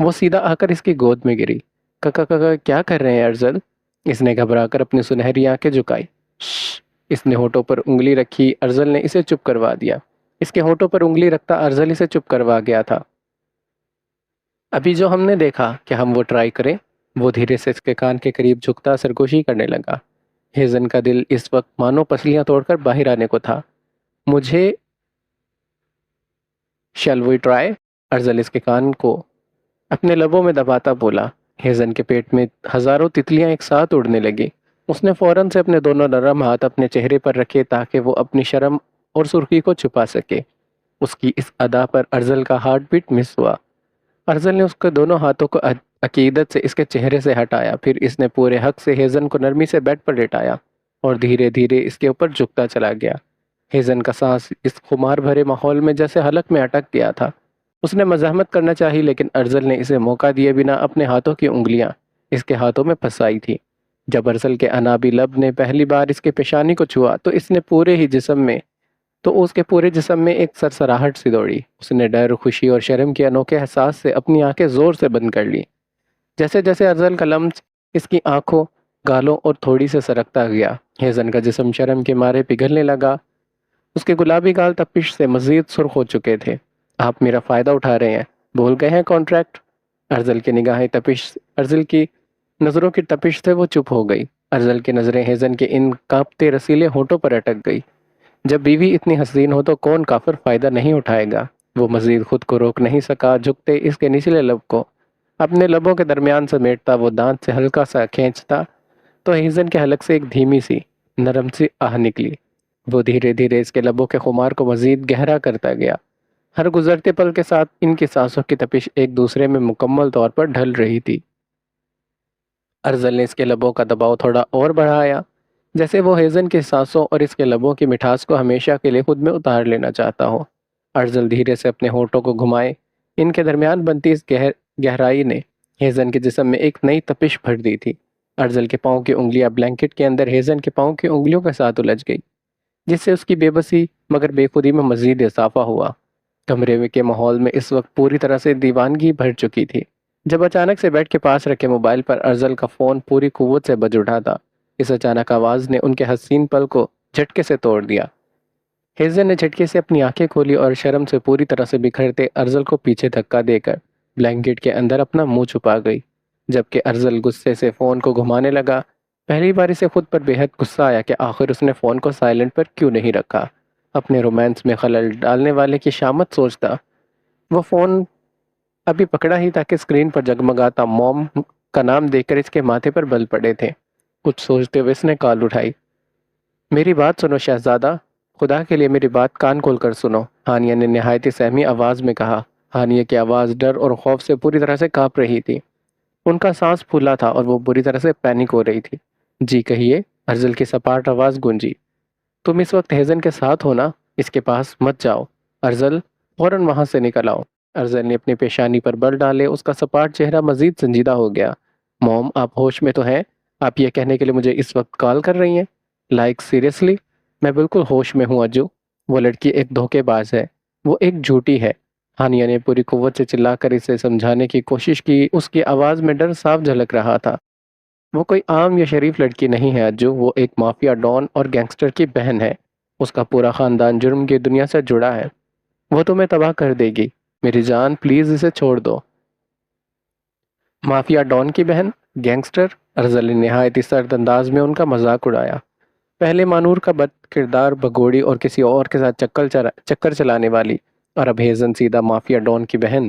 وہ سیدھا آ کر اس کی گود میں گری۔ ککا ککا کیا کر رہے ہیں ارزل؟ اس نے گھبرا کر اپنی سنہری آنکھیں جھکائی۔ شش! اس نے ہونٹوں پر انگلی رکھی۔ ارزل نے اسے چپ کروا دیا۔ اس کے ہونٹوں پر انگلی رکھتا ارزل اسے چپ کروا گیا تھا۔ ابھی جو ہم نے دیکھا، کیا ہم وہ ٹرائی کریں؟ وہ دھیرے سے اس کے کان کے قریب جھکتا سرگوشی کرنے لگا۔ ہیزن کا دل اس وقت مانو پسلیاں توڑ کر باہر آنے کو تھا۔ مجھے شیل وی ٹرائی؟ ارزل اس کے کان کو اپنے لبوں میں دباتا بولا۔ ہیزن کے پیٹ میں ہزاروں تتلیاں ایک ساتھ اڑنے لگی۔ اس نے فوراً سے اپنے دونوں نرم ہاتھ اپنے چہرے پر رکھے تاکہ وہ اپنی شرم اور سرخی کو چھپا سکے۔ اس کی اس ادا پر ارزل کا ہارٹ بیٹ مس ہوا۔ ارزل نے اس کے دونوں ہاتھوں کو عقیدت سے اس کے چہرے سے ہٹایا، پھر اس نے پورے حق سے ہیزن کو نرمی سے بیڈ پر لٹایا اور دھیرے دھیرے اس کے اوپر جھکتا چلا گیا۔ ہیزن کا سانس اس خمار بھرے ماحول میں جیسے حلق میں اٹک گیا تھا۔ اس نے مزاحمت کرنا چاہی، لیکن ارزل نے اسے موقع دیے بنا اپنے ہاتھوں کی انگلیاں اس کے ہاتھوں میں پھنسائی تھی۔ جب ارزل کے انابی لب نے پہلی بار اس کے پیشانی کو چھوا تو اس کے پورے جسم میں ایک سرسراہٹ سی دوڑی۔ اس نے ڈر، خوشی اور شرم کے انوکھے احساس سے اپنی آنکھیں زور سے بند کر لی۔ جیسے جیسے ارزل کا لمس اس کی آنکھوں، گالوں اور تھوڑی سے سرکتا گیا، ہیزن کا جسم شرم کے مارے پگھلنے لگا۔ اس کے گلابی گال تپش سے مزید سرخ ہو چکے تھے۔ آپ میرا فائدہ اٹھا رہے ہیں، بھول گئے ہیں کانٹریکٹ؟ ارزل کی نظروں کی تپش سے وہ چپ ہو گئی۔ ارزل کی نظریں ہیزن کے ان کانپتے رسیلے ہونٹوں پر اٹک گئی۔ جب بیوی اتنی حسین ہو تو کون کافر فائدہ نہیں اٹھائے گا؟ وہ مزید خود کو روک نہیں سکا۔ جھکتے اس کے نچلے لب کو اپنے لبوں کے درمیان سمیٹتا وہ دانت سے ہلکا سا کھینچتا تو ہیزن کے حلق سے ایک دھیمی سی، نرم سی آہ نکلی۔ وہ دھیرے دھیرے اس کے لبوں کے خمار کو مزید گہرا کرتا گیا۔ ہر گزرتے پل کے ساتھ ان کی سانسوں کی تپش ایک دوسرے میں مکمل طور پر ڈھل رہی تھی۔ ارزل نے اس کے لبوں کا دباؤ تھوڑا اور بڑھایا، جیسے وہ ہیزن کی سانسوں اور اس کے لبوں کی مٹھاس کو ہمیشہ کے لیے خود میں اتار لینا چاہتا ہو۔ ارزل دھیرے سے اپنے ہونٹوں کو گھمائے۔ ان کے درمیان بنتی اس گہرائی نے ہیزن کے جسم میں ایک نئی تپش بھر دی تھی۔ ارزل کے پاؤں کی انگلیاں بلینکٹ کے اندر ہیزن کے پاؤں کی انگلیوں کے ساتھ الجھ گئی، جس سے اس کی بے بسی مگر بے خودی میں مزید اضافہ ہوا۔ کمرے کے ماحول میں اس وقت پوری طرح سے دیوانگی بھر چکی تھی، جب اچانک سے بیڈ کے پاس رکھے موبائل پر ارزل کا فون پوری قوت سے بج اٹھا تھا۔ اس اچانک آواز نے ان کے حسین پل کو جھٹکے سے توڑ دیا۔ ہیزن نے جھٹکے سے اپنی آنکھیں کھولی اور شرم سے پوری طرح سے بکھرتے ارزل کو پیچھے دھکا دے کر بلینکٹ کے اندر اپنا منہ چھپا گئی، جبکہ ارزل غصے سے فون کو گھمانے لگا۔ پہلی بار اسے خود پر بے حد غصہ آیا کہ آخر اس نے فون کو سائلنٹ پر کیوں نہیں رکھا۔ اپنے رومانس میں خلل ڈالنے والے کی شامت سوچتا وہ فون ابھی پکڑا ہی تھا کہ اسکرین پر جگمگاتا موم کا نام دیکھ کر اس کے ماتھے پر بل پڑے تھے۔ کچھ سوچتے ہوئے اس نے کال اٹھائی۔ میری بات سنو شہزادہ، خدا کے لیے میری بات کان کھول کر سنو، ہانیہ نے نہایت سہمی آواز میں کہا۔ ہانیہ کی آواز ڈر اور خوف سے پوری طرح سے کانپ رہی تھی۔ ان کا سانس پھولا تھا اور وہ بری طرح سے پینک ہو رہی تھی۔ جی کہیے، ارزل کی سپاٹ آواز گونجی۔ تم اس وقت ہیزن کے ساتھ ہو نا؟ اس کے پاس مت جاؤ۔ ارزل، فوراً وہاں سے نکل آؤ۔ ارزل نے اپنی پیشانی پر بل ڈالے۔ اس کا سپاٹ چہرہ مزید سنجیدہ ہو گیا۔ موم، آپ ہوش میں تو ہیں؟ آپ یہ کہنے کے لیے مجھے اس وقت کال کر رہی ہیں؟ Like seriously? میں بالکل ہوش میں ہوں اجو۔ وہ لڑکی ایک دھوکے باز ہے، وہ ایک جھوٹی ہے۔ ہانیہ نے پوری قوت سے چلا کر اسے سمجھانے کی کوشش کی۔ اس کی آواز میں ڈر صاف جھلک رہا تھا۔ وہ کوئی عام یا شریف لڑکی نہیں ہے اجو، وہ ایک مافیا ڈان اور گینگسٹر کی بہن ہے۔ اس کا پورا خاندان جرم کی دنیا سے جڑا ہے۔ وہ تمہیں تباہ کر دے گی۔ میری جان، پلیز اسے چھوڑ دو۔ مافیا ڈان کی بہن؟ گینگسٹر؟ ارزل نے نہایت سرد انداز میں ان کا مذاق اڑایا۔ پہلے مانور کا بد کردار بگوڑی اور کسی اور کے ساتھ چکر چلانے والی، اور اب ہیزن سیدھا مافیا ڈان کی بہن۔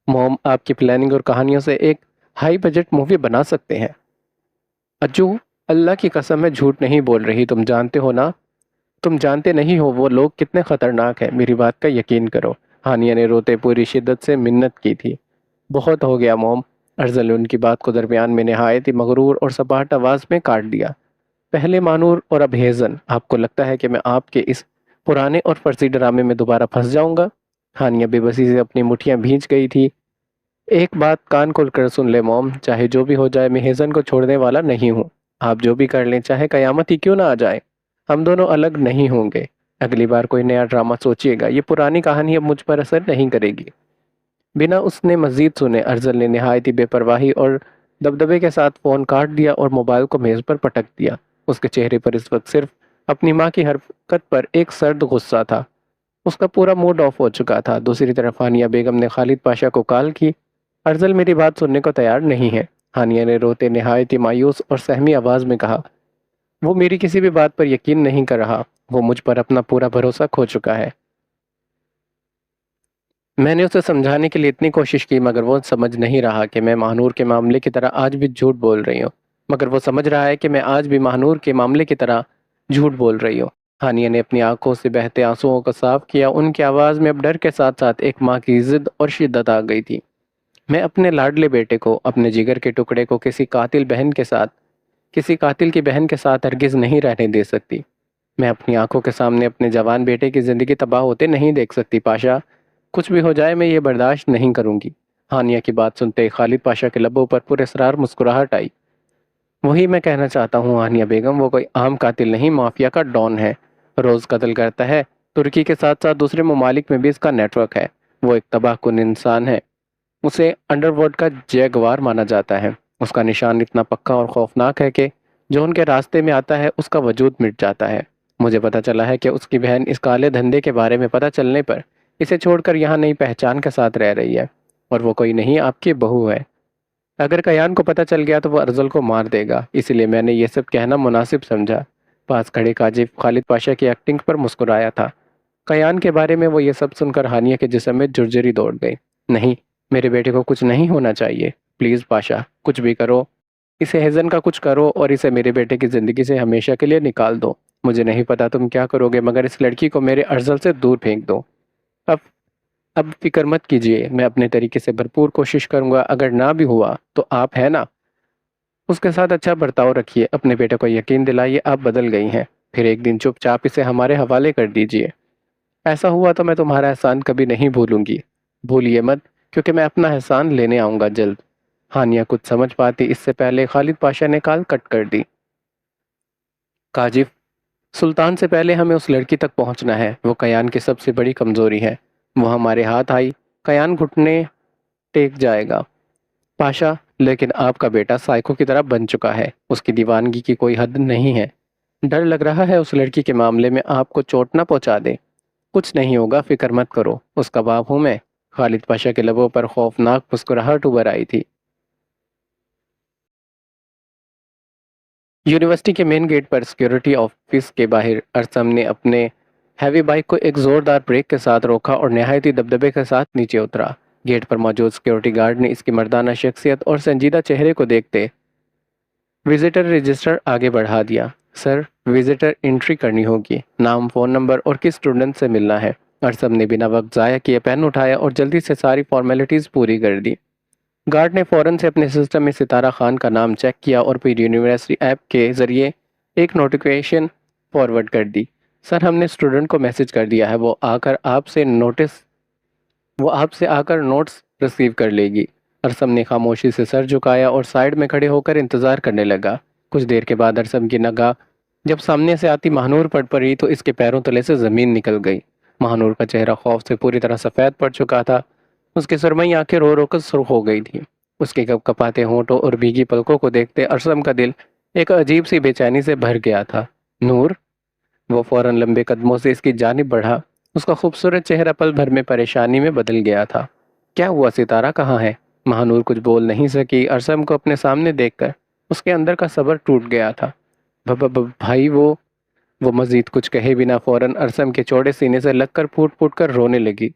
موم، آپ کی پلاننگ اور کہانیوں سے ایک ہائی بجٹ مووی بنا سکتے ہیں۔ اجو، اللہ کی قسم میں جھوٹ نہیں بول رہی، تم جانتے ہو نا؟ تم جانتے نہیں ہو وہ لوگ کتنے خطرناک ہیں، میری بات کا یقین کرو۔ ہانیہ نے روتے پوری شدت سے منت کی تھی۔ بہت ہو گیا موم، ارزل نے ان کی بات کو درمیان میں نہایت ہی مغرور اور سپاٹ آواز میں کاٹ دیا۔ پہلے مانور اور اب ہیزن، آپ کو لگتا ہے کہ میں آپ کے اس پرانے اور فرضی ڈرامے میں دوبارہ پھنس جاؤں گا؟ ہانیہ بے بسی سے اپنی مٹھیاں بھیج گئی تھی۔ ایک بات کان کھول کر سن لے موم، چاہے جو بھی ہو جائے میں ہیزن کو چھوڑنے والا نہیں ہوں۔ آپ جو بھی کر لیں، چاہے قیامت ہی کیوں نہ آ جائے، ہم دونوں الگ نہیں ہوں گے۔ اگلی بار کوئی نیا ڈرامہ سوچیے گا، یہ پرانی کہانی اب مجھ پر اثر نہیں کرے گی۔ بنا اس نے مزید سنے ارزل نے نہایت ہی بے پرواہی اور دبدبے کے ساتھ فون کاٹ دیا اور موبائل کو میز پر پٹک دیا۔ اس کے چہرے پر اس وقت صرف اپنی ماں کی حرکت پر ایک سرد غصہ تھا۔ اس کا پورا موڈ آف ہو چکا تھا۔ دوسری طرف ہانیہ بیگم نے خالد پاشا کو کال کی۔ ارزل میری بات سننے کو تیار نہیں ہے، ہانیہ نے روتے نہایت ہی مایوس اور سہمی آواز میں کہا۔ وہ میری کسی بھی بات پر یقین نہیں کر رہا، وہ مجھ پر اپنا پورا بھروسہ کھو چکا ہے۔ میں نے اسے سمجھانے کے لیے اتنی کوشش کی مگر وہ سمجھ نہیں رہا کہ میں ماہنور کے معاملے کی طرح آج بھی جھوٹ بول رہی ہوں، مگر وہ سمجھ رہا ہے کہ میں آج بھی ماہنور کے معاملے کی طرح جھوٹ بول رہی ہوں۔ ہانیہ نے اپنی آنکھوں سے بہتے آنسوؤں کو صاف کیا۔ ان کی آواز میں اب ڈر کے ساتھ ساتھ ایک ماں کی ضد اور شدت آ گئی تھی۔ میں اپنے لاڈلے بیٹے کو، اپنے جگر کے ٹکڑے کو کسی قاتل کی بہن کے ساتھ ہرگز نہیں رہنے دے سکتی۔ میں اپنی آنکھوں کے سامنے اپنے جوان بیٹے کی زندگی تباہ ہوتے نہیں دیکھ سکتی پاشا۔ کچھ بھی ہو جائے میں یہ برداشت نہیں کروں گی۔ ہانیہ کی بات سنتے ہی خالد پاشا کے لبوں پر پر اسرار مسکراہٹ آئی۔ وہی میں کہنا چاہتا ہوں ہانیہ بیگم، وہ کوئی عام قاتل نہیں، مافیا کا ڈان ہے، روز قتل کرتا ہے۔ ترکی کے ساتھ ساتھ دوسرے ممالک میں بھی اس کا نیٹ ورک ہے۔ وہ ایک تباہ کن انسان ہے، اسے انڈر ورلڈ کا جیگوار مانا جاتا ہے۔ اس کا نشان اتنا پکا اور خوفناک ہے کہ جو ان کے راستے میں آتا ہے اس کا وجود مٹ جاتا ہے۔ مجھے پتا چلا ہے کہ اس کی بہن اس کالے دھندے کے بارے میں پتا چلنے پر اسے چھوڑ کر یہاں نئی پہچان کے ساتھ رہ رہی ہے، اور وہ کوئی نہیں، آپ کی بہو ہے۔ اگر کیان کو پتا چل گیا تو وہ ارزل کو مار دے گا، اسی لیے میں نے یہ سب کہنا مناسب سمجھا۔ پاس کھڑے کاجف خالد پاشا کی ایکٹنگ پر مسکرایا تھا۔ کیان کے بارے میں وہ یہ سب سن کر ہانیہ کے جسم میں جرجری دوڑ گئی۔ نہیں، میرے بیٹے کو کچھ نہیں ہونا چاہیے، پلیز پاشا، کچھ بھی کرو، اسے ہزن کا کچھ کرو اور اسے میرے بیٹے کی زندگی سے ہمیشہ کے لیے نکال دو۔ مجھے نہیں پتا تم کیا کرو گے مگر اس لڑکی کو میرے ارزل سے دور پھینک دو۔ اب اب فکر مت کیجیے، میں اپنے طریقے سے بھرپور کوشش کروں گا، اگر نہ بھی ہوا تو آپ ہے نا، اس کے ساتھ اچھا برتاؤ رکھیے، اپنے بیٹے کو یقین دلائیے آپ بدل گئی ہیں، پھر ایک دن چپ چاپ اسے ہمارے حوالے کر دیجیے۔ ایسا ہوا تو میں تمہارا احسان کبھی نہیں بھولوں گی، بھولیے مت، کیونکہ میں اپنا احسان لینے آؤں گا جلد۔ ہانیہ کچھ سمجھ پاتی اس سے پہلے خالد پاشا نے کال کٹ کر دی۔ کاجف، سلطان سے پہلے ہمیں اس لڑکی تک پہنچنا ہے، وہ کیان کی سب سے بڑی کمزوری ہے۔ وہ ہمارے ہاتھ آئی، کیان گھٹنے ٹیک جائے گا۔ پاشا، لیکن آپ کا بیٹا سائیکو کی طرح بن چکا ہے، اس کی دیوانگی کی کوئی حد نہیں ہے۔ ڈر لگ رہا ہے اس لڑکی کے معاملے میں آپ کو چوٹ نہ پہنچا دے۔ کچھ نہیں ہوگا، فکر مت کرو، اس کا باپ ہوں میں۔ خالد پاشا کے لبوں پر خوفناک مسکراہٹ ابھر آئی تھی۔ یونیورسٹی کے مین گیٹ پر سیکیورٹی آفس کے باہر ارسم نے اپنے ہیوی بائک کو ایک زوردار بریک کے ساتھ روکا اور نہایت ہی دبدبے کے ساتھ نیچے اترا۔ گیٹ پر موجود سیکیورٹی گارڈ نے اس کی مردانہ شخصیت اور سنجیدہ چہرے کو دیکھتے وزٹر رجسٹر آگے بڑھا دیا۔ سر، وزٹر انٹری کرنی ہوگی، نام، فون نمبر اور کس اسٹوڈنٹ سے ملنا ہے۔ ارسم نے بنا وقت ضائع کیے پین اٹھایا اور جلدی سے ساری فارمیلٹیز پوری کر دی۔ گارڈ نے فوراً سے اپنے سسٹم میں ستارہ خان کا نام چیک کیا اور پھر یونیورسٹی ایپ کے ذریعے ایک نوٹیفیکیشن فارورڈ کر دی۔ سر، ہم نے اسٹوڈنٹ کو میسج کر دیا ہے، وہ آپ سے آ کر نوٹس ریسیو کر لے گی۔ ارسم نے خاموشی سے سر جھکایا اور سائیڈ میں کھڑے ہو کر انتظار کرنے لگا۔ کچھ دیر کے بعد ارسم کی نگاہ جب سامنے سے آتی ماہنور پر پڑی تو اس کے پیروں تلے سے زمین نکل گئی۔ ماہنور کا چہرہ خوف سے پوری طرح سفید پڑ چکا تھا، اس کی سرمئی آنکھیں رو رو کر سرخ ہو گئی تھی۔ اس کے کپ کپاتے ہونٹوں اور بھیگی پلکوں کو دیکھتے ارسم کا دل ایک عجیب سی بے چینی سے بھر گیا تھا۔ نور! وہ فوراً لمبے قدموں سے اس کی جانب بڑھا۔ اس کا خوبصورت چہرہ پل بھر میں پریشانی میں بدل گیا تھا۔ کیا ہوا، ستارہ کہاں ہے؟ ماہنور کچھ بول نہیں سکی۔ ارسم کو اپنے سامنے دیکھ کر اس کے اندر کا صبر ٹوٹ گیا تھا۔ بھائی وہ مزید کچھ کہے بنا فوراً ارسم کے چوڑے سینے سے لگ کر پھوٹ پھوٹ کر رونے لگی۔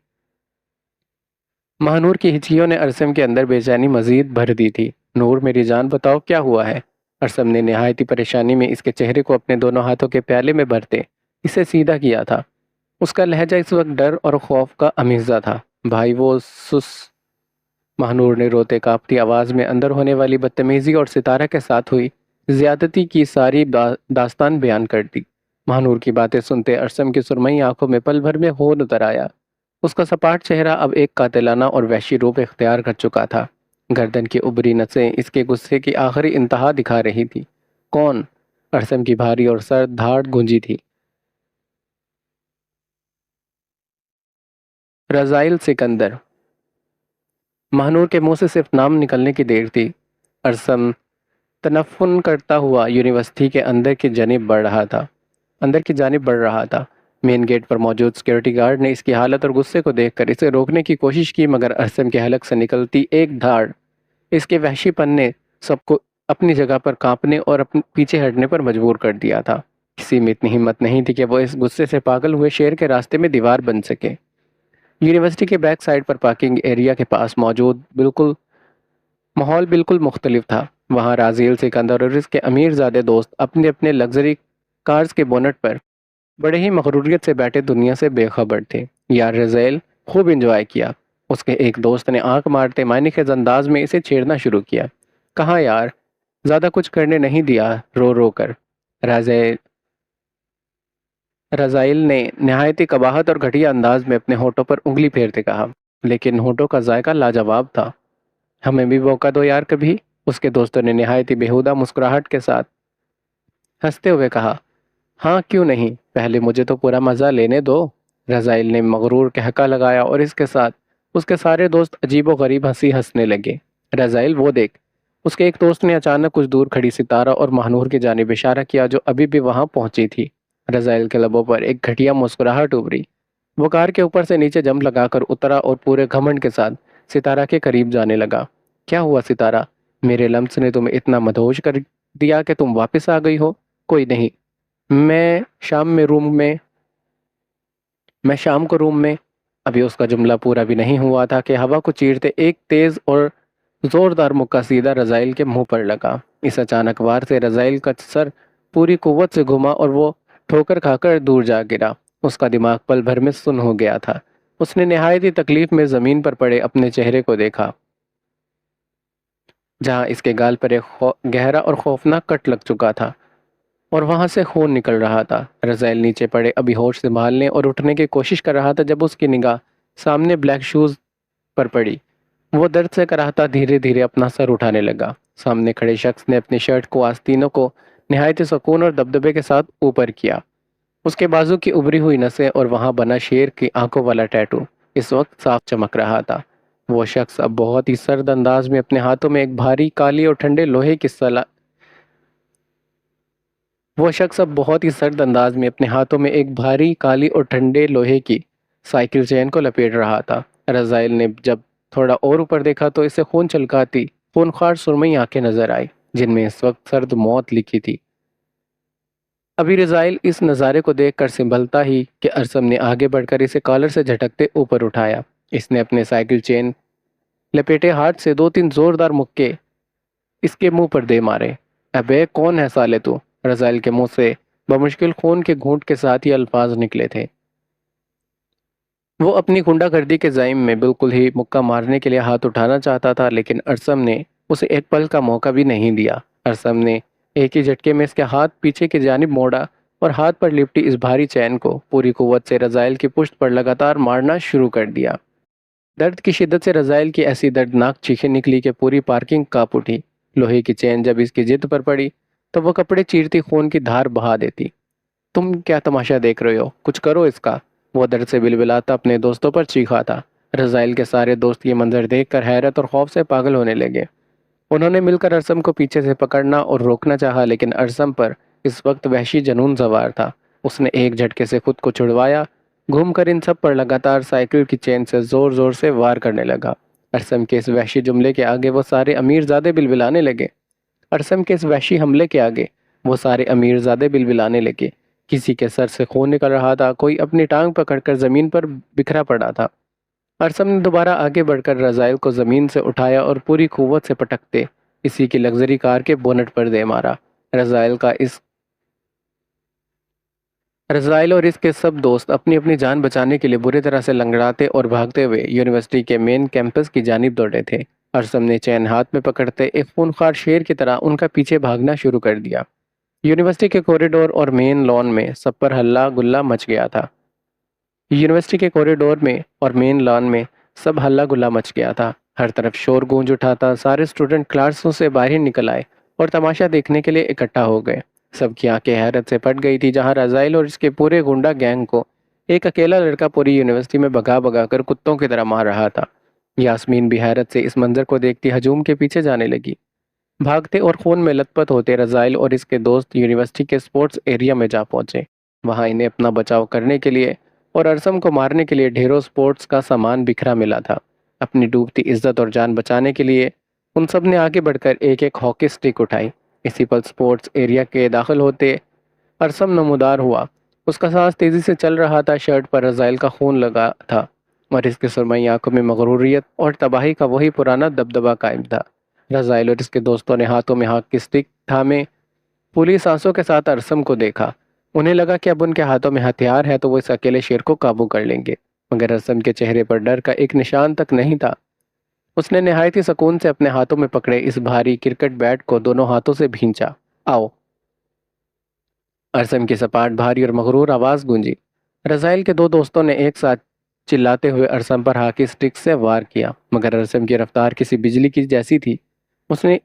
ماہنور کی ہچکیوں نے ارسم کے اندر بے چینی مزید بھر دی تھی۔ نور، میری جان بتاؤ کیا ہوا ہے؟ ارسم نے نہایت پریشانی میں اس کے چہرے کو اپنے دونوں ہاتھوں کے پیالے میں بھرتے اسے سیدھا کیا تھا۔ اس کا لہجہ اس وقت ڈر اور خوف کا امیزہ تھا۔ بھائی، ماہنور نے روتے کانپتی آواز میں اندر ہونے والی بدتمیزی اور ستارہ کے ساتھ ہوئی زیادتی کی ساری داستان بیان کر دی۔ ماہنور کی باتیں سنتے ارسم کی سرمئی آنکھوں میں پل بھر میں ہون اتر آیا۔ اس کا سپاٹ چہرہ اب ایک قاتلانہ اور وحشی روپ اختیار کر چکا تھا۔ گردن کی ابری نسیں اس کے غصے کی آخری انتہا دکھا رہی تھی۔ کون؟ ارسم کی بھاری اور سرد دھاڑ گونجی تھی۔ رزائل سکندر۔ مہنور کے منہ سے صرف نام نکلنے کی دیر تھی۔ ارسم تنفن کرتا ہوا یونیورسٹی کے اندر کی جانب بڑھ رہا تھا۔ مین گیٹ پر موجود سیکورٹی گارڈ نے اس کی حالت اور غصے کو دیکھ کر اسے روکنے کی کوشش کی، مگر ارسم کے حلق سے نکلتی ایک دھاڑ اس کے وحشی پن نے سب کو اپنی جگہ پر کانپنے اور پیچھے ہٹنے پر مجبور کر دیا تھا۔ کسی میں اتنی ہمت نہیں تھی کہ وہ اس غصے سے پاگل ہوئے شیر کے راستے میں دیوار بن سکے۔ یونیورسٹی کے بیک سائڈ پر پارکنگ ایریا کے پاس موجود ماحول بالکل مختلف تھا۔ وہاں رازیل سکندر اور اس کے امیر زادے دوست اپنے اپنے لگژری کارز کے بونٹ پر بڑے ہی مغروریت سے بیٹھے دنیا سے بے خبر تھے۔ یار رازیل خوب انجوائے کیا، اس کے ایک دوست نے آنکھ مارتے معنی خیز انداز میں اسے چھیڑنا شروع کیا۔ کہاں یار، زیادہ کچھ کرنے نہیں دیا، رو رو کر رازائل نے نہایت قباحت اور گھٹیا انداز میں اپنے ہونٹوں پر انگلی پھیرتے کہا، لیکن ہونٹوں کا ذائقہ لاجواب تھا۔ ہمیں بھی موقع دو یار کبھی، اس کے دوستوں نے نہایت بےہودہ مسکراہٹ کے ساتھ ہنستے ہوئے کہا۔ ہاں کیوں نہیں، پہلے مجھے تو پورا مزہ لینے دو۔ رازائل نے مغرور قہقہ لگایا اور اس کے ساتھ اس کے سارے دوست عجیب و غریب ہنسی ہنسنے لگے۔ رازائل وہ دیکھ، اس کے ایک دوست نے اچانک کچھ دور کھڑی ستارہ اور مہنور کی جانب اشارہ کیا جو ابھی بھی وہاں پہنچی تھی۔ رازائل کے لبوں پر ایک گھٹیا مسکراہٹ ابھری۔ وہ کار کے اوپر سے نیچے جمپ لگا کر اترا اور پورے گھمنڈ کے ساتھ ستارہ کے قریب جانے لگا۔ کیا ہوا ستارہ، میرے لمس نے تمہیں اتنا مدہوش کر دیا کہ تم واپس آ گئی ہو؟ کوئی نہیں، میں شام کو روم میں۔ ابھی اس کا جملہ پورا بھی نہیں ہوا تھا کہ ہوا کو چیرتے ایک تیز اور زوردار مکہ سیدھا رازائل کے منہ پر لگا۔ اس اچانک وار سے رازائل کا سر پوری قوت سے گھما اور وہ ٹھوکر کھا کر دور جا گرا۔ اس کا دماغ پل بھر میں سن ہو گیا تھا۔ اس نے نہایت ہی تکلیف میں زمین پر پڑے اپنے چہرے کو دیکھا، جہاں اس کے گال پر ایک گہرا اور خوفناک کٹ لگ چکا تھا اور وہاں سے خون نکل رہا تھا۔ رازائل نیچے پڑے ابھی ہوش سنبھالنے اور اٹھنے کی کوشش کر رہا تھا جب اس کی نگاہ سامنے بلیک شوز پر پڑی۔ وہ درد سے کراہتا دھیرے دھیرے اپنا سر اٹھانے لگا۔ سامنے کھڑے شخص نے اپنی شرٹ کو آستینوں کو نہایت سکون اور دبدبے کے ساتھ اوپر کیا۔ اس کے بازو کی ابری ہوئی نسیں اور وہاں بنا شیر کی آنکھوں والا ٹیٹو اس وقت صاف چمک رہا تھا۔ وہ شخص اب بہت ہی سرد انداز میں اپنے ہاتھوں میں ایک بھاری کالی اور ٹھنڈے لوہے کی سائیکل چین کو لپیٹ رہا تھا۔ رازائل نے جب تھوڑا اور اوپر دیکھا تو اسے خون چھلکاتی خونخوار سرمئی آنکھیں نظر آئی جن میں اس وقت سرد موت لکھی تھی۔ ابھی رازائل اس نظارے کو دیکھ کر سنبھلتا ہی کہ ارسم نے آگے بڑھ کر اسے کالر سے جھٹکتے اوپر اٹھایا۔ اس نے اپنے سائیکل چین لپیٹے ہاتھ سے 2-3 زوردار مکے اس کے منہ پر دے مارے۔ ابے کون ہے سالے تو؟ رازائل کے منہ سے بمشکل خون کے گھونٹ کے ساتھ یہ الفاظ نکلے تھے۔ وہ اپنی غنڈہ گردی کے زائم میں بالکل ہی مکہ مارنے کے لیے ہاتھ اٹھانا چاہتا تھا، لیکن ارسم نے اسے ایک پل کا موقع بھی نہیں دیا۔ ارسم نے ایک ہی جھٹکے میں اس کے ہاتھ پیچھے کی جانب موڑا اور ہاتھ پر لپٹی اس بھاری چین کو پوری قوت سے رازائل کی پشت پر لگاتار مارنا شروع کر دیا۔ درد کی شدت سے رازائل کی ایسی دردناک چیخیں نکلی کہ پوری پارکنگ کانپ اٹھی۔ لوہے کی چین جب اس کی جلد پر پڑی تو وہ کپڑے چیرتی خون کی دھار بہا دیتی۔ تم کیا تماشا دیکھ رہے ہو؟ کچھ کرو اس کا، وہ درد سے بلبلاتا اپنے دوستوں پر چیخا تھا۔ رازائل کے سارے دوست یہ منظر دیکھ کر حیرت اور خوف سے پاگل ہونے لگے۔ انہوں نے مل کر ارسم کو پیچھے سے پکڑنا اور روکنا چاہا، لیکن ارسم پر اس وقت وحشی جنون سوار تھا۔ اس نے ایک جھٹکے سے خود کو چھڑوایا، گھوم کر ان سب پر لگاتار سائیکل کی چین سے زور زور سے وار کرنے لگا۔ ارسم کے اس وحشی جملے کے آگے وہ سارے امیر زادے بلبلانے لگے۔ کسی کے سر سے خون نکل رہا تھا، کوئی اپنی ٹانگ پکڑ کر زمین پر بکھرا پڑا تھا۔ ارسم نے دوبارہ آگے بڑھ کر رازائل کو زمین سے اٹھایا اور پوری قوت سے پٹکتے اسی کی لگژری کار کے بونٹ پر دے مارا۔ رازائل اور اس کے سب دوست اپنی اپنی جان بچانے کے لیے بری طرح سے لنگڑاتے اور بھاگتے ہوئے یونیورسٹی کے مین کیمپس کی جانب دوڑے تھے۔ ارسم نے چین ہاتھ میں پکڑتے ایک خونخوار شیر کی طرح ان کا پیچھے بھاگنا شروع کر دیا۔ یونیورسٹی کے کوریڈور اور مین لان میں سب پر ہلہ گلا مچ گیا تھا۔ ہر طرف شور گونج اٹھا تھا۔ سارے اسٹوڈنٹ کلاسوں سے باہر نکل آئے اور تماشا دیکھنے کے لیے اکٹھا ہو گئے۔ سب کی آنکھیں حیرت سے پھٹ گئی تھی، جہاں رازائل اور اس کے پورے گنڈا گینگ کو ایک اکیلا لڑکا پوری یونیورسٹی میں بھگا بھگا کر کتوں کی طرح مار رہا تھا۔ یاسمین بھی حیرت سے اس منظر کو دیکھتی ہجوم کے پیچھے جانے لگی۔ بھاگتے اور خون میں لت پت ہوتے رزائل اور اس کے دوست یونیورسٹی کے سپورٹس ایریا میں جا پہنچے۔ وہاں انہیں اپنا بچاؤ کرنے کے لیے اور ارسم کو مارنے کے لیے ڈھیروں سپورٹس کا سامان بکھرا ملا تھا۔ اپنی ڈوبتی عزت اور جان بچانے کے لیے ان سب نے آگے بڑھ کر ایک ایک ہاکی سٹک اٹھائی۔ اسی پل سپورٹس ایریا کے داخل ہوتے ارسم نمودار ہوا۔ اس کا سانس تیزی سے چل رہا تھا، شرٹ پر رزائل کا خون لگا تھا اور اس کے سرمئی آنکھوں میں مغروریت اور تباہی کا وہی پرانا دبدبہ قائم تھا۔ رزائل اور اس کے دوستوں نے ہاتھوں میں ہاکی سٹک تھامے پوری سانسوں کے ساتھ ارسم کو دیکھا۔ انہیں لگا کہ اب ان کے ہاتھوں میں ہتھیار ہے تو وہ اس اکیلے شیر کو قابو کر لیں گے، مگر ارسم کے چہرے پر ڈر کا ایک نشان تک نہیں تھا۔ اس نے نہایت ہی سکون سے اپنے ہاتھوں میں پکڑے اس بھاری کرکٹ بیٹ کو دونوں ہاتھوں سے بھینچا۔ آؤ! ارسم کی سپاٹ بھاری اور مغرور آواز گونجی۔ رزائل کے دو دوستوں نے ایک ساتھ چلاتے ہوئے ارسم پر ہاکی سٹک سے وار کیا، مگر ارسم کی رفتار کسی بجلی کی جیسی تھی۔ اس نے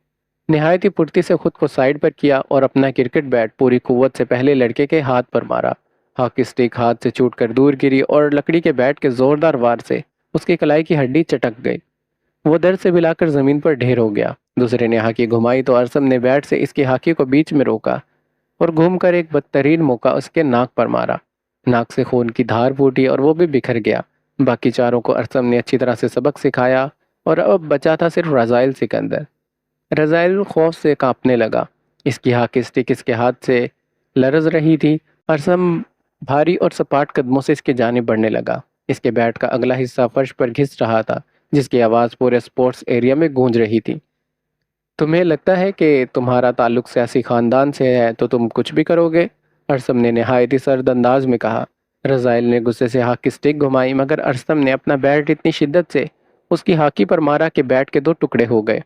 نہایت ہی پھرتی سے خود کو سائیڈ پر کیا اور اپنا کرکٹ بیٹ پوری قوت سے پہلے لڑکے کے ہاتھ پر مارا۔ ہاکی سٹک ہاتھ سے چھوٹ کر دور گری اور لکڑی کے بیٹ کے زوردار وار سے اس کی کلائی کی ہڈی چٹک گئی۔ وہ درد سے بلا کر زمین پر ڈھیر ہو گیا۔ دوسرے نے ہاکی گھمائی تو ارسم نے بیٹ سے اس کی ہاکی کو بیچ میں روکا اور گھوم کر ایک بدترین موقع اس کے ناک پر مارا۔ ناک سے خون کی دھار پھوٹی اور وہ بھی بکھر گیا۔ باقی چاروں کو ارسم نے اچھی طرح سے سبق سکھایا اور اب بچا تھا صرف رزائل سکندر۔ رزائل خوف سے کانپنے لگا۔ اس کی ہاکی سٹک اس کے ہاتھ سے لرز رہی تھی۔ ارسم بھاری اور سپاٹ قدموں سے اس کی جانب بڑھنے لگا۔ اس کے بیٹ کا اگلا حصہ فرش پر گھس رہا تھا، جس کی آواز پورے سپورٹس ایریا میں گونج رہی تھی۔ تمہیں لگتا ہے کہ تمہارا تعلق سیاسی خاندان سے ہے تو تم کچھ بھی کرو گے؟ ارسم نے نہایت ہی سرد انداز میں کہا۔ رزائل نے غصے سے ہاکی سٹک گھمائی، مگر ارسم نے اپنا بیٹ اتنی شدت سے اس کی ہاکی پر مارا کہ بیٹ کے دو ٹکڑے ہو گئے۔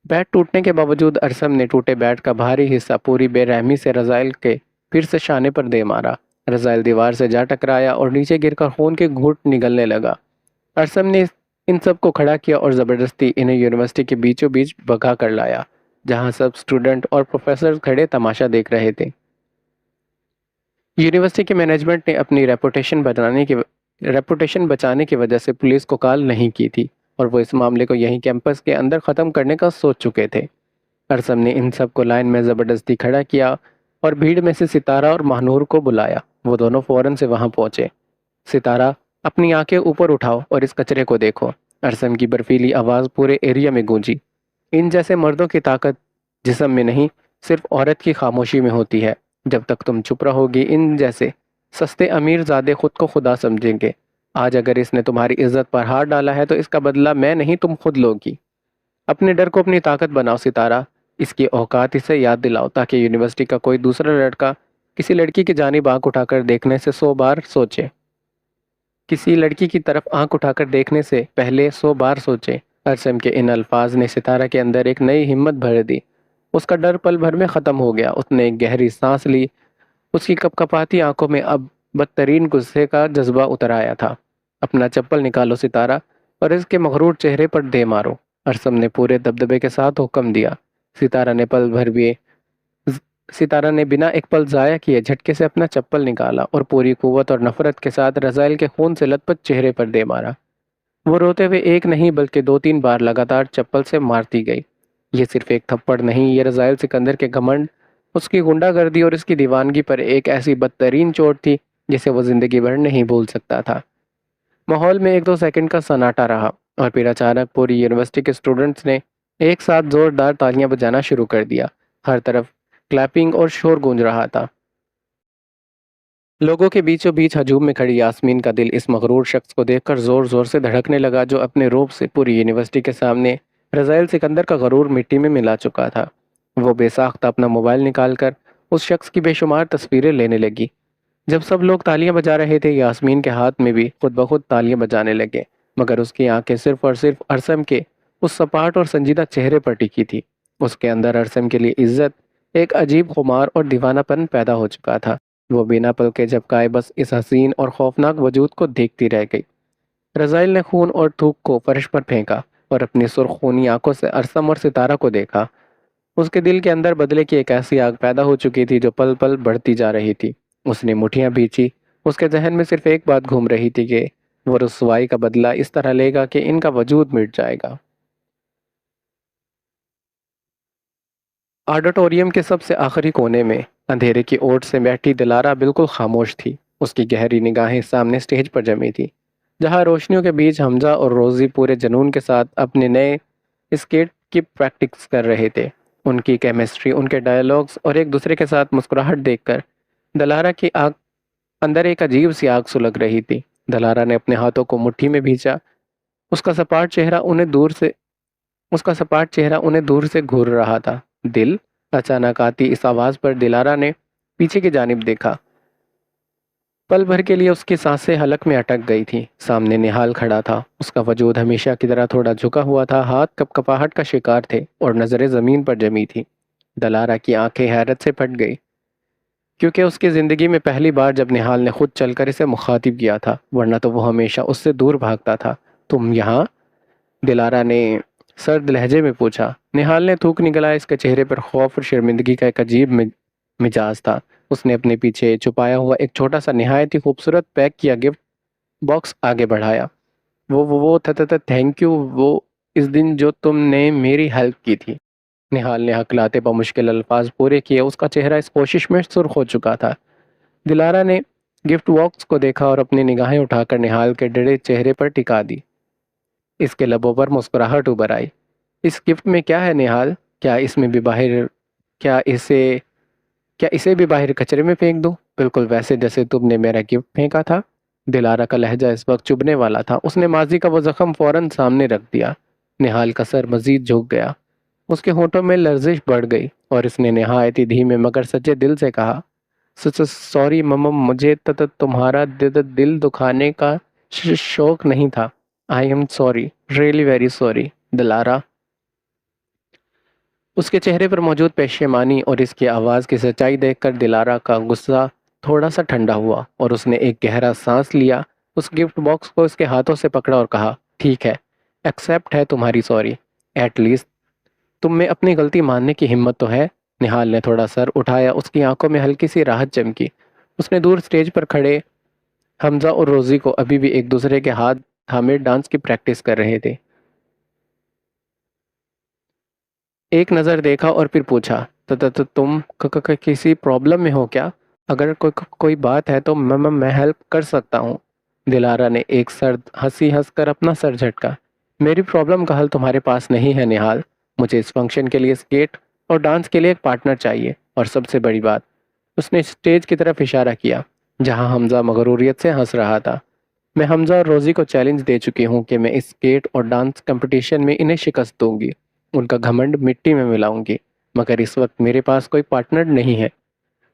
بیٹ ٹوٹنے کے باوجود ارسم نے ٹوٹے بیٹ کا بھاری حصہ پوری بے رحمی سے رزائل کے پھر سے شانے پر دے مارا۔ رزائل دیوار سے جا ٹکرایا اور نیچے گر کر خون کے گھونٹ نگلنے لگا۔ ارسم نے ان سب کو کھڑا کیا اور زبردستی انہیں یونیورسٹی کے بیچوں بیچ بگا کر لایا، جہاں سب سٹوڈنٹ اور پروفیسر کھڑے تماشا دیکھ رہے تھے۔ یونیورسٹی کے مینجمنٹ نے اپنی ریپوٹیشن بچانے کی وجہ سے پولیس کو کال نہیں کی تھی اور وہ اس معاملے کو یہیں کیمپس کے اندر ختم کرنے کا سوچ چکے تھے۔ ارسم نے ان سب کو لائن میں زبردستی کھڑا کیا اور بھیڑ میں سے ستارہ اور مہنور کو بلایا۔ وہ دونوں فوراً سے وہاں پہنچے۔ ستارہ، اپنی آنکھیں اوپر اٹھاؤ اور اس کچرے کو دیکھو۔ ارسم کی برفیلی آواز پورے ایریا میں گونجی۔ ان جیسے مردوں کی طاقت جسم میں نہیں، صرف عورت کی خاموشی میں ہوتی ہے۔ جب تک تم چپ رہو گی ان جیسے سستے امیر زادے خود کو خدا سمجھیں گے۔ آج اگر اس نے تمہاری عزت پر ہاتھ ڈالا ہے تو اس کا بدلہ میں نہیں تم خود لوگی۔ اپنے ڈر کو اپنی طاقت بناؤ ستارہ، اس کی اوقات اسے یاد دلاؤ تاکہ یونیورسٹی کا کوئی دوسرا لڑکا کسی لڑکی کی جانب آنکھ اٹھا کر دیکھنے سے 100 بار سوچے۔ کسی لڑکی کی طرف آنکھ اٹھا کر دیکھنے سے پہلے 100 بار سوچے۔ ارسم کے ان الفاظ نے ستارہ کے اندر ایک نئی ہمت بھر دی۔ اس کا ڈر پل بھر میں ختم ہو گیا۔ اس نے ایک گہری سانس لی۔ اس کی کپ کپاتی آنکھوں میں اب بدترین غصے کا جذبہ اتر آیا تھا۔ اپنا چپل نکالو ستارہ اور اس کے مغرور چہرے پر دے مارو، ارسم نے پورے دبدبے کے ساتھ حکم دیا۔ ستارہ نے بنا ایک پل ضائع کیے جھٹکے سے اپنا چپل نکالا اور پوری قوت اور نفرت کے ساتھ رزائل کے خون سے لت پت چہرے پر دے مارا۔ وہ روتے ہوئے ایک نہیں بلکہ 2-3 بار لگاتار چپل سے مارتی گئی۔ یہ صرف ایک تھپڑ نہیں، یہ رزائل سکندر کے گھمنڈ، اس کی غنڈہ گردی اور اس کی دیوانگی پر ایک ایسی بدترین چوٹ تھی جسے وہ زندگی بھر نہیں بھول سکتا تھا۔ ماحول میں 1-2 سیکنڈ کا سناٹا رہا اور پھر اچانک پوری یونیورسٹی کے سٹوڈنٹس نے ایک ساتھ زوردار تالیاں بجانا شروع کر دیا۔ ہر طرف کلیپنگ اور شور گونج رہا تھا۔ لوگوں کے بیچوں بیچ ہجوم میں کھڑی یاسمین کا دل اس مغرور شخص کو دیکھ کر زور زور سے دھڑکنے لگا جو اپنے روب سے پوری یونیورسٹی کے سامنے رزائل سکندر کا غرور مٹی میں ملا چکا تھا۔ وہ بے ساختہ اپنا موبائل نکال کر اس شخص کی بے شمار تصویریں لینے لگی۔ جب سب لوگ تالیاں بجا رہے تھے، یاسمین کے ہاتھ میں بھی خود بخود تالیاں بجانے لگے، مگر اس کی آنکھیں صرف اور صرف ارسم کے اس سپاٹ اور سنجیدہ چہرے پر ٹکی تھی۔ اس کے اندر ارسم کے لیے عزت، ایک عجیب خمار اور دیوانہ پن پیدا ہو چکا تھا۔ وہ بنا پلکے جھپکائے بس اس حسین اور خوفناک وجود کو دیکھتی رہ گئی۔ رزائل نے خون اور تھوک کو فرش پر پھینکا اور اپنی سرخ خونی آنکھوں سے ارسم اور ستارہ کو دیکھا۔ اس کے دل کے اندر بدلے کی ایک ایسی آگ پیدا ہو چکی تھی جو پل پل بڑھتی جا رہی تھی۔ اس نے مٹھیاں بھینچی۔ اس کے ذہن میں صرف ایک بات گھوم رہی تھی کہ وہ رسوائی کا بدلہ اس طرح لے گا کہ ان کا وجود مٹ جائے گا۔ آڈیٹوریم کے سب سے آخری کونے میں اندھیرے کی اوٹ سے بیٹھی دلارا بالکل خاموش تھی۔ اس کی گہری نگاہیں سامنے سٹیج پر جمی تھی، جہاں روشنیوں کے بیچ حمزہ اور روزی پورے جنون کے ساتھ اپنے نئے اسکیٹ کی پریکٹس کر رہے تھے۔ ان کی کیمسٹری، ان کے ڈائیلاگز اور ایک دوسرے کے ساتھ مسکراہٹ دیکھ کر دلارا کی آنکھ اندر ایک عجیب سی آگ سلگ رہی تھی۔ دلارا نے اپنے ہاتھوں کو مٹھی میں بھینچا۔ اس کا سپاٹ چہرہ انہیں دور سے اس کا سپاٹ چہرہ انہیں دور سے گھور رہا تھا۔ دل، اچانک آتی اس آواز پر دلارا نے پیچھے کی جانب دیکھا۔ پل بھر کے لیے اس کی سانسیں حلق میں اٹک گئی تھی۔ سامنے نہال کھڑا تھا۔ اس کا وجود ہمیشہ کی طرح تھوڑا جھکا ہوا تھا، ہاتھ کپ کپاہٹ کا شکار تھے اور نظریں زمین پر جمی تھی۔ دلارا کی آنکھیں حیرت سے پھٹ گئی، کیونکہ اس کی زندگی میں پہلی بار جب نہال نے خود چل کر اسے مخاطب کیا تھا، ورنہ تو وہ ہمیشہ اس سے دور بھاگتا تھا۔ تم یہاں؟ دلارا نے سرد لہجے میں پوچھا۔ نہال نے تھوک نکلا۔ اس کے چہرے پر خوف اور شرمندگی کا ایک عجیب مجاز تھا۔ اس نے اپنے پیچھے چھپایا ہوا ایک چھوٹا سا نہایت ہی خوبصورت پیک کیا گفٹ باکس آگے بڑھایا۔ وہ تھینک یو، وہ اس دن جو تم نے میری ہیلپ کی تھی۔ نہال نے ہکلاتے بمشکل الفاظ پورے کیے۔ اس کا چہرہ اس کوشش میں سرخ ہو چکا تھا۔ دلارا نے گفٹ باکس کو دیکھا اور اپنی نگاہیں اٹھا کر نہال کے ڈرے چہرے پر ٹکا دی۔ اس کے لبوں پر مسکراہٹ ابھر آئی۔ اس گفٹ میں کیا ہے نہال؟ کیا اسے بھی باہر کچرے میں پھینک دوں؟ بالکل ویسے جیسے تم نے میرا گفٹ پھینکا تھا۔ دلارا کا لہجہ اس وقت چبھنے والا تھا۔ اس نے ماضی کا وہ زخم فوراً سامنے رکھ دیا۔ نہال کا سر مزید جھک گیا۔ اس کے ہونٹوں میں لرزش بڑھ گئی اور اس نے نہایت ہی دھیمے مگر سچے دل سے کہا، سوری ممم، مجھے تمہارا دل دکھانے کا شوق نہیں تھا۔ I am sorry, really very sorry Dilara. اس کے چہرے پر موجود پشیمانی اور اس کی آواز کی سچائی دیکھ کر دلارا کا غصہ تھوڑا سا ٹھنڈا ہوا اور اس نے ایک گہرا سانس لیا۔ اس گفٹ باکس کو اس کے ہاتھوں سے پکڑا اور کہا، ٹھیک ہے، ایکسیپٹ ہے تمہاری سوری۔ ایٹ لیسٹ تم میں اپنی غلطی ماننے کی ہمت تو ہے۔ نہال نے تھوڑا سر اٹھایا۔ اس کی آنکھوں میں ہلکی سی راحت چمکی۔ اس نے دور سٹیج پر کھڑے حمزہ اور روزی کو ابھی بھی ایک دوسرے کے ہاتھ تھامے ڈانس کی پریکٹس کر رہے تھے۔ ایک نظر دیکھا اور پھر پوچھا، تم کسی پرابلم میں ہو کیا؟ اگر کوئی بات ہے تو میں ہیلپ کر سکتا ہوں۔ دلارا نے ایک سرد ہنسی ہنس کر اپنا سر جھٹکا۔ میری پرابلم کا حل تمہارے پاس نہیں ہے نہال۔ مجھے اس فنکشن کے لیے اسکیٹ اور ڈانس کے لیے ایک پارٹنر چاہیے، اور سب سے بڑی بات، اس نے اسٹیج کی طرف اشارہ کیا جہاں حمزہ مغروریت سے ہنس رہا تھا، میں حمزہ اور روزی کو چیلنج دے چکی ہوں کہ میں اس اسکیٹ اور ڈانس کمپٹیشن میں انہیں شکست دوں گی، ان کا گھمنڈ مٹی میں ملاؤں گی، مگر اس وقت میرے پاس کوئی پارٹنر نہیں ہے۔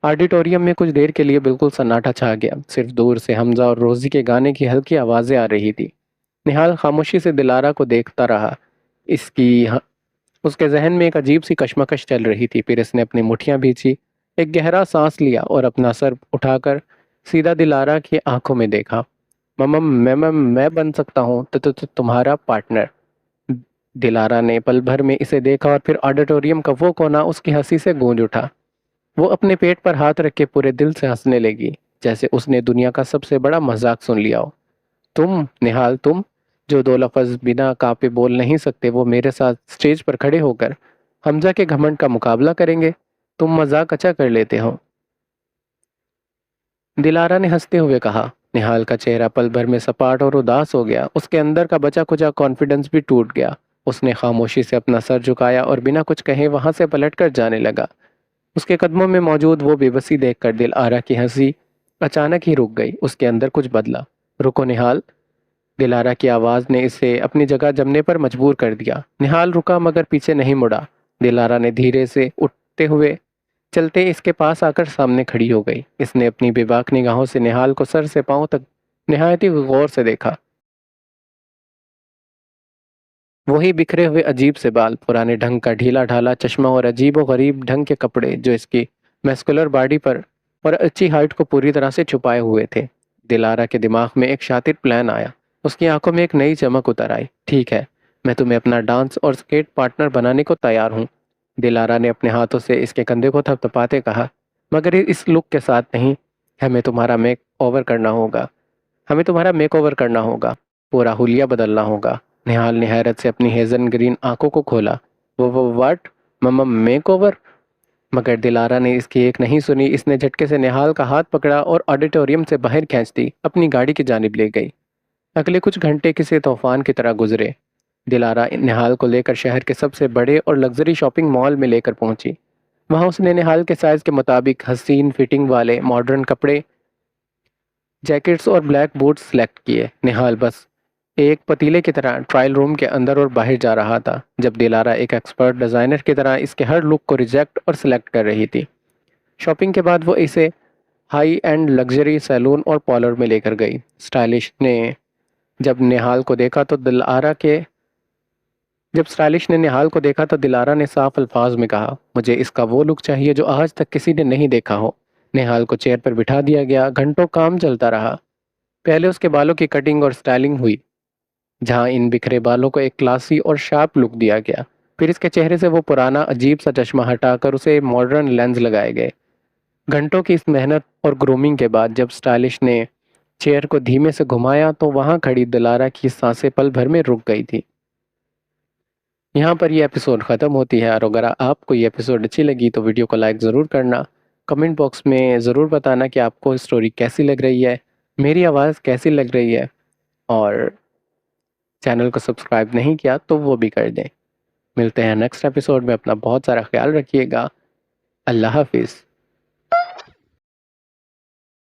آڈیٹوریم میں کچھ دیر کے لیے بالکل سناٹا چھا گیا۔ صرف دور سے حمزہ اور روزی کے گانے کی ہلکی آوازیں آ رہی تھی۔ نہال خاموشی سے دلارا کو دیکھتا رہا۔ اس کے ذہن میں ایک عجیب سی کشمکش چل رہی تھی۔ پھر اس نے اپنی مٹھیاں بھینچی، ایک گہرا سانس لیا اور اپنا سر اٹھا کر سیدھا دلارا کی آنکھوں میں دیکھا۔ ممم، میں بن سکتا ہوں تمہارا پارٹنر۔ دلارا نے پل بھر میں اسے دیکھا اور پھر آڈیٹوریم کا وہ کونا اس کی ہنسی سے گونج اٹھا۔ وہ اپنے پیٹ پر ہاتھ رکھ کے پورے دل سے ہنسنے لگی، جیسے اس نے دنیا کا سب سے بڑا مذاق سن لیا ہو۔ تم نہال، تم جو دو لفظ بنا کانپے بول نہیں سکتے، وہ میرے ساتھ سٹیج پر کھڑے ہو کر حمزہ کے گھمنڈ کا مقابلہ کریں گے؟ تم مذاق اچھا کر لیتے ہو۔ دلارا نے ہنستے ہوئے کہا۔ نہال کا چہرہ پل بھر میں سپاٹ اور اداس ہو گیا۔ اس کے اندر کا بچا کچا کانفیڈنس بھی ٹوٹ گیا۔ اس نے خاموشی سے اپنا سر جھکایا اور بنا کچھ کہے وہاں سے پلٹ کر جانے لگا۔ اس کے قدموں میں موجود وہ بے بسی دیکھ کر دلارا کی ہنسی اچانک ہی رک گئی۔ اس کے اندر کچھ بدلا۔ رکو نہال، دلارا کی آواز نے اسے اپنی جگہ جمنے پر مجبور کر دیا۔ نہال رکا مگر پیچھے نہیں مڑا۔ دلارا نے دھیرے سے اٹھتے ہوئے چلتے اس کے پاس آ کر سامنے کھڑی ہو گئی۔ اس نے اپنی بے باک نگاہوں سے نہال کو سر سے پاؤں تک نہایت ہی غور سے دیکھا۔ وہی بکھرے ہوئے عجیب سے بال، پرانے ڈھنگ کا ڈھیلا ڈھالا چشمہ اور عجیب و غریب ڈھنگ کے کپڑے جو اس کی میسکولر باڈی پر اور اچھی ہائٹ کو پوری طرح سے چھپائے ہوئے تھے۔ دلارا کے دماغ میں ایک شاطر پلان آیا۔ اس کی آنکھوں میں ایک نئی چمک اتر آئی۔ ٹھیک ہے، میں تمہیں اپنا ڈانس اور اسکیٹ پارٹنر بنانے کو تیار ہوں۔ دلارا نے اپنے ہاتھوں سے اس کے کندھے کو تھپتھپاتے کہا، مگر اس لک کے ساتھ نہیں، ہمیں تمہارا میک اوور کرنا ہوگا۔ ہمیں تمہارا میک اوور کرنا ہوگا، پورا حلیہ بدلنا ہوگا۔ نہال نے حیرت سے اپنی ہیزن گرین آنکھوں کو کھولا۔ وہ واٹ؟ Mama make over? مگر دلارا نے اس کی ایک نہیں سنی۔ اس نے جھٹکے سے نہال کا ہاتھ پکڑا اور آڈیٹوریم سے باہر کھینچ دی، اپنی گاڑی کی جانب لے گئی۔ اگلے کچھ گھنٹے کسی طوفان کی طرح گزرے۔ دلارا نہال کو لے کر شہر کے سب سے بڑے اور لگژری شاپنگ مال میں لے کر پہنچی۔ وہاں اس نے نہال کے سائز کے مطابق حسین فٹنگ والے ماڈرن کپڑے، جیکٹس اور بلیک بوٹس سلیکٹ کیے۔ نہال بس ایک پتیلے کی طرح ٹرائل روم کے اندر اور باہر جا رہا تھا، جب دلارا ایک ایکسپرٹ ڈیزائنر کی طرح اس کے ہر لک کو ریجیکٹ اور سلیکٹ کر رہی تھی۔ شاپنگ کے بعد وہ اسے ہائی اینڈ لگژری سیلون اور پارلر میں لے کر گئی۔ جب نہال کو دیکھا تو دلارا نے صاف الفاظ میں کہا، مجھے اس کا وہ لک چاہیے جو آج تک کسی نے نہیں دیکھا ہو۔ نہال کو چیئر پر بٹھا دیا گیا۔ گھنٹوں کام چلتا رہا۔ پہلے اس کے بالوں کی کٹنگ اور سٹائلنگ ہوئی، جہاں ان بکھرے بالوں کو ایک کلاسی اور شارپ لک دیا گیا۔ پھر اس کے چہرے سے وہ پرانا عجیب سا چشمہ ہٹا کر اسے ماڈرن لینز لگائے گئے۔ گھنٹوں کی اس محنت اور گرومنگ کے بعد جب سٹائلش نے چیئر کو دھیمے سے گھمایا تو وہاں کھڑی دلارا کی سانسیں پل بھر میں رک گئی تھی۔ یہاں پر یہ ایپیسوڈ ختم ہوتی ہے، اور اگر آپ کو یہ ایپیسوڈ اچھی لگی تو ویڈیو کو لائک ضرور کرنا۔ کمنٹ باکس میں ضرور بتانا کہ آپ کو اسٹوری کیسی لگ رہی ہے، میری آواز کیسی لگ رہی ہے، اور چینل کو سبسکرائب نہیں کیا تو وہ بھی کر دیں۔ ملتے ہیں نیکسٹ ایپیسوڈ میں۔ اپنا بہت سارا خیال رکھیے گا۔ اللہ حافظ۔